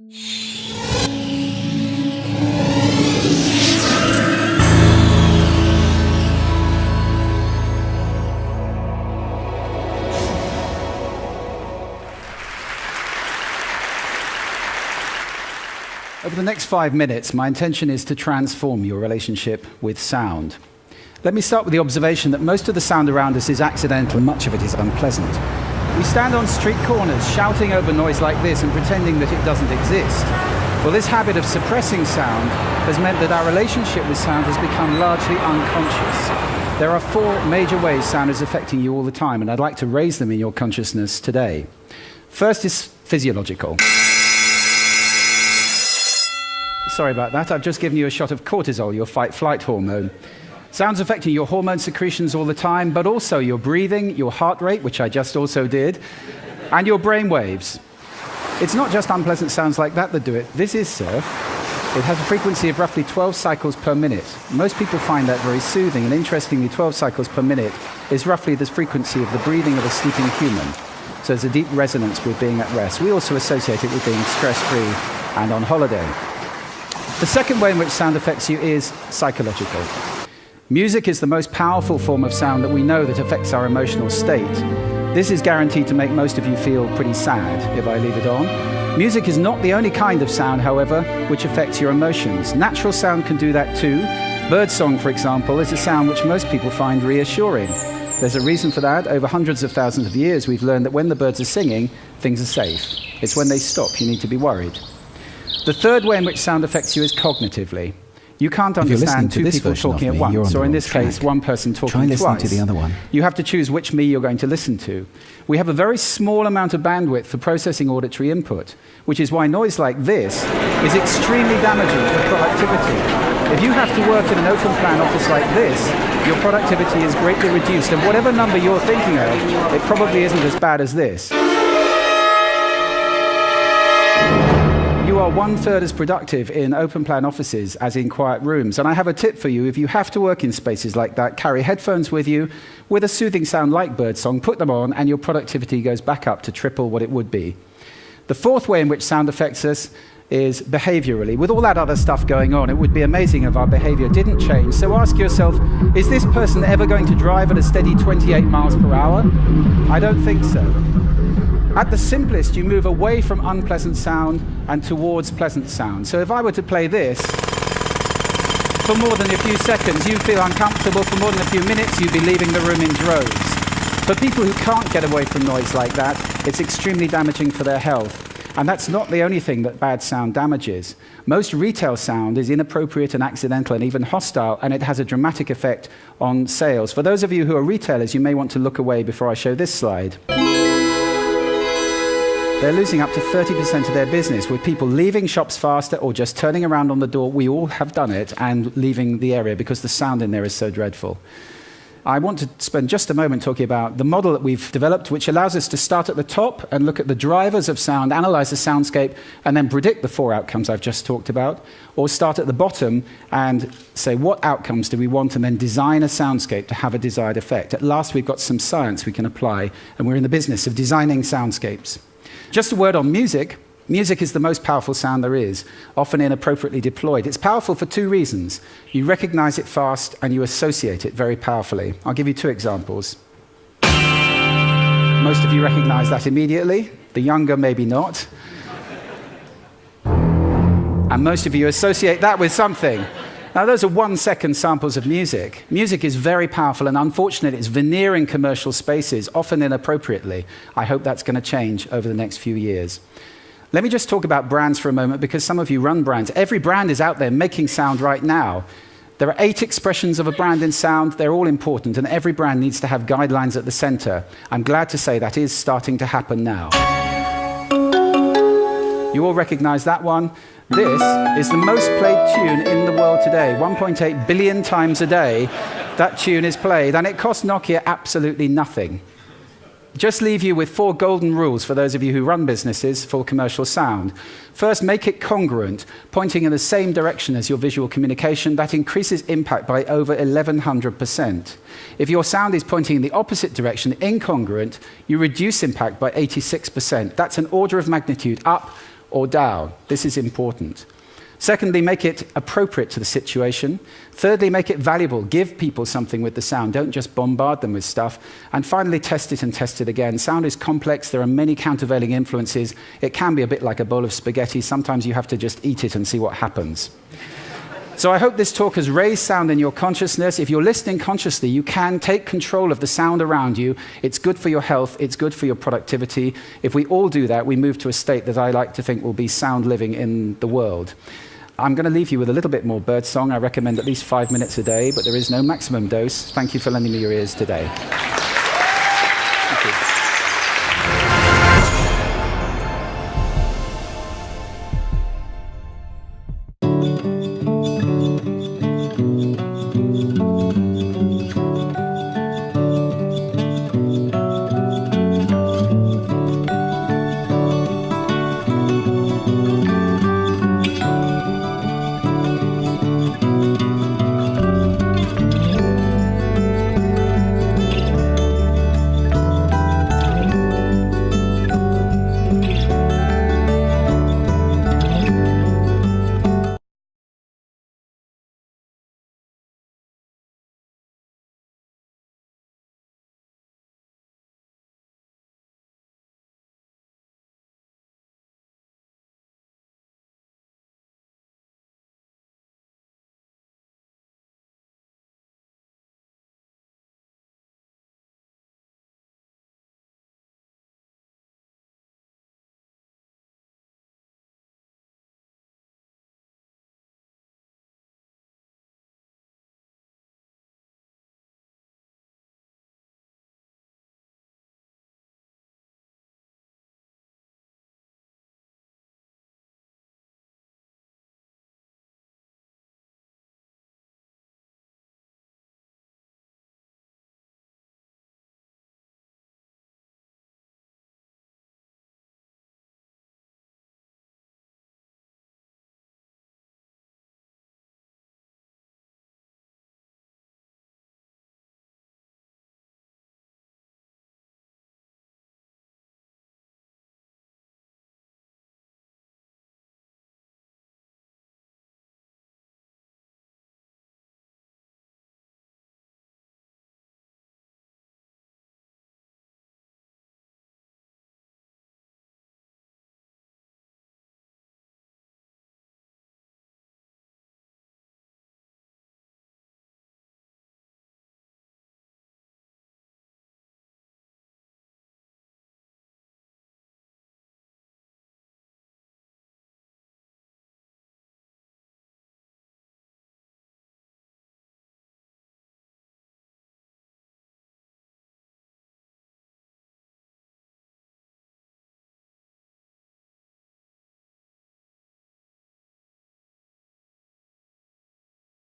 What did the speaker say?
Over the next 5 minutes, my intention is to transform your relationship with sound. Let me start with the observation that most of the sound around us is accidental and much of it is unpleasant. We stand on street corners shouting over noise like this and pretending that it doesn't exist. Well, this habit of suppressing sound has meant that our relationship with sound has become largely unconscious. There are 4 major ways sound is affecting you all the time, and I'd like to raise them in your consciousness today. First is physiological. Sorry about that, I've just given you a shot of cortisol, your fight-flight hormone. Sound's affecting your hormone secretions all the time, but also your breathing, your heart rate, which I just also did, and your brain waves. It's not just unpleasant sounds like that do it. This is surf. It has a frequency of roughly 12 cycles per minute. Most people find that very soothing, and interestingly, 12 cycles per minute is roughly the frequency of the breathing of a sleeping human. So there's a deep resonance with being at rest. We also associate it with being stress-free and on holiday. The second way in which sound affects you is psychological. Music is the most powerful form of sound that we know that affects our emotional state. This is guaranteed to make most of you feel pretty sad if I leave it on. Music is not the only kind of sound, however, which affects your emotions. Natural sound can do that too. Birdsong, for example, is a sound which most people find reassuring. There's a reason for that. Over hundreds of thousands of years, we've learned that when the birds are singing, things are safe. It's when they stop you need to be worried. The third way in which sound affects you is cognitively. You can't understand 2 people talking at once, or in this case, 1 person talking twice. Try listening to the other one. You have to choose which me you're going to listen to. We have a very small amount of bandwidth for processing auditory input, which is why noise like this is extremely damaging for productivity. If you have to work in an open plan office like this, your productivity is greatly reduced, and whatever number you're thinking of, it probably isn't as bad as this. You are 1/3 as productive in open plan offices as in quiet rooms. And I have a tip for you. If you have to work in spaces like that, carry headphones with you with a soothing sound like birdsong, put them on, and your productivity goes back up to triple what it would be. The fourth way in which sound affects us is behaviorally. With all that other stuff going on, it would be amazing if our behavior didn't change. So ask yourself, is this person ever going to drive at a steady 28 miles per hour? I don't think so. At the simplest, you move away from unpleasant sound and towards pleasant sound. So if I were to play this, for more than a few seconds, you feel uncomfortable. For more than a few minutes, you'd be leaving the room in droves. For people who can't get away from noise like that, it's extremely damaging for their health. And that's not the only thing that bad sound damages. Most retail sound is inappropriate and accidental and even hostile, and it has a dramatic effect on sales. For those of you who are retailers, you may want to look away before I show this slide. They're losing up to 30% of their business with people leaving shops faster or just turning around on the door. We all have done it, and leaving the area because the sound in there is so dreadful. I want to spend just a moment talking about the model that we've developed, which allows us to start at the top and look at the drivers of sound, analyze the soundscape, and then predict the 4 outcomes I've just talked about, or start at the bottom and say what outcomes do we want, and then design a soundscape to have a desired effect. At last, we've got some science we can apply, and we're in the business of designing soundscapes. Just a word on music. Music is the most powerful sound there is, often inappropriately deployed. It's powerful for 2 reasons. You recognize it fast, and you associate it very powerfully. I'll give you 2 examples. Most of you recognize that immediately. The younger, maybe not. And most of you associate that with something. Now, those are 1-second samples of music. Music is very powerful, and unfortunately, it's veneering commercial spaces, often inappropriately. I hope that's going to change over the next few years. Let me just talk about brands for a moment, because some of you run brands. Every brand is out there making sound right now. There are 8 expressions of a brand in sound. They're all important, and every brand needs to have guidelines at the center. I'm glad to say that is starting to happen now. You all recognize that one. This is the most played tune in the world today. 1.8 billion times a day, that tune is played, and it costs Nokia absolutely nothing. Just leave you with 4 golden rules for those of you who run businesses for commercial sound. First, make it congruent, pointing in the same direction as your visual communication. That increases impact by over 1,100%. If your sound is pointing in the opposite direction, incongruent, you reduce impact by 86%. That's an order of magnitude up or down. This is important. Secondly, make it appropriate to the situation. Thirdly, make it valuable. Give people something with the sound. Don't just bombard them with stuff. And finally, test it and test it again. Sound is complex. There are many countervailing influences. It can be a bit like a bowl of spaghetti. Sometimes you have to just eat it and see what happens. So I hope this talk has raised sound in your consciousness. If you're listening consciously, you can take control of the sound around you. It's good for your health. It's good for your productivity. If we all do that, we move to a state that I like to think will be sound living in the world. I'm going to leave you with a little bit more birdsong. I recommend at least 5 minutes a day, but there is no maximum dose. Thank you for lending me your ears today.